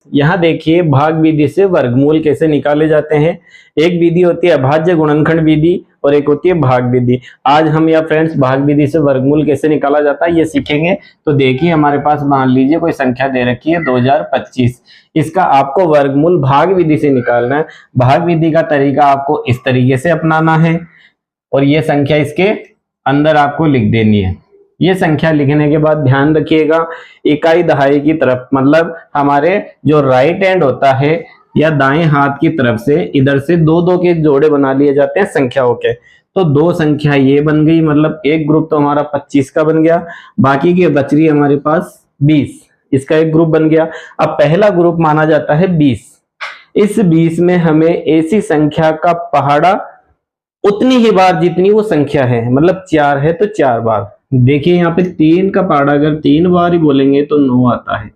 यहाँ देखिए भाग विधि से वर्गमूल कैसे निकाले जाते हैं। एक विधि होती है अभाज्य गुणनखंड विधि और एक होती है भाग विधि। आज हम या फ्रेंड्स भाग विधि से वर्गमूल कैसे निकाला जाता है ये सीखेंगे। तो देखिए हमारे पास मान लीजिए कोई संख्या दे रखी है 2025, इसका आपको वर्गमूल भाग विधि से निकालना है। भाग विधि का तरीका आपको इस तरीके से अपनाना है और ये संख्या इसके अंदर आपको लिख देनी है। ये संख्या लिखने के बाद ध्यान रखिएगा इकाई दहाई की तरफ, मतलब हमारे जो राइट हैंड होता है या दाएं हाथ की तरफ से इधर से दो दो के जोड़े बना लिए जाते हैं संख्याओं के। तो दो संख्या ये बन गई, मतलब एक ग्रुप तो हमारा 25 का बन गया, बाकी की बच रही हमारे पास 20, इसका एक ग्रुप बन गया। अब पहला ग्रुप माना जाता है 20। इस 20 में हमें ऐसी संख्या का पहाड़ा उतनी ही बार जितनी वो संख्या है, मतलब 4 है तो 4 बार। देखिए यहाँ पे 3 का पहाड़ा अगर 3 बार ही बोलेंगे तो 9 आता है।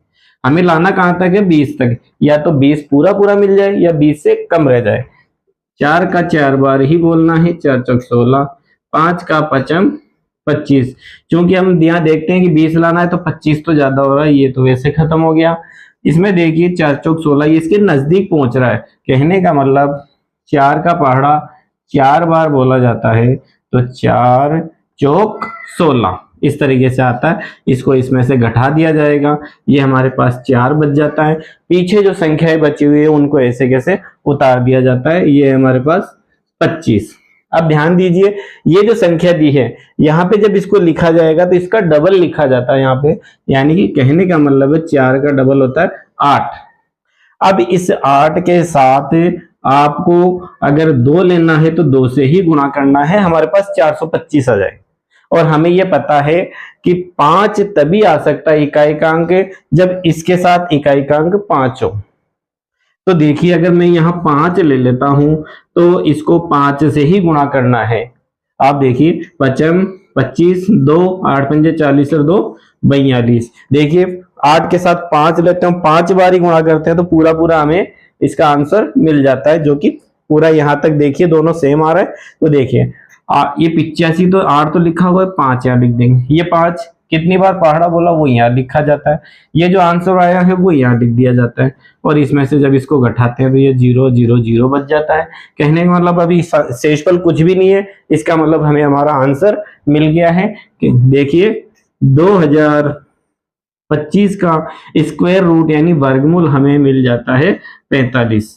हमें लाना कहां तक है? 20 तक। या तो 20 पूरा पूरा मिल जाए या 20 से कम रह जाए। 4 का 4 बार ही बोलना है, 4 चौक 16, 5 का 5 25। क्योंकि हम यहाँ देखते हैं कि 20 लाना है तो 25 तो ज्यादा हो रहा है, ये तो वैसे खत्म हो गया। इसमें देखिए 4 चौक 16 ये इसके नजदीक पहुंच रहा है। कहने का मतलब 4 का पहाड़ा 4 बार बोला जाता है तो 4 चौक 16 इस तरीके से आता है। इसको इसमें से घटा दिया जाएगा, ये हमारे पास 4 बच जाता है। पीछे जो संख्याएं बची हुई है उनको ऐसे कैसे उतार दिया जाता है, ये हमारे पास 25। अब ध्यान दीजिए ये जो संख्या दी है यहाँ पे जब इसको लिखा जाएगा तो इसका डबल लिखा जाता है यहाँ पे, यानी कि कहने का मतलब है 4 का डबल होता है 8। अब इस 8 के साथ आपको अगर 2 लेना है तो 2 से ही गुणा करना है, हमारे पास 425 आ जाए। और हमें यह पता है कि 5 तभी आ सकता है इकाई का अंक जब इसके साथ इकाई का अंक 5 हो। तो देखिए अगर मैं यहाँ 5 ले लेता हूं तो इसको 5 से ही गुणा करना है। आप देखिए 5 25, 2 8 पंजे 40 और 2 42। देखिए 8 के साथ 5 लेते हैं, 5 बार ही गुणा करते हैं तो पूरा पूरा हमें इसका आंसर मिल जाता है, जो कि पूरा यहां तक देखिए दोनों सेम आ रहा है। तो देखिए ये 85 तो 8 तो लिखा हुआ है, 5 यहाँ लिख देंगे। ये 5 कितनी बार पहाड़ा बोला वो यहाँ लिखा जाता है, ये जो आंसर आया है वो यहाँ लिख दिया जाता है। और इसमें से जब इसको घटाते हैं तो ये 0 0 0 बच जाता है। कहने का मतलब अभी शेषफल कुछ भी नहीं है, इसका मतलब हमें हमारा आंसर मिल गया है। कि देखिए 2025 का स्क्वायर रूट यानी वर्गमूल हमें मिल जाता है 45।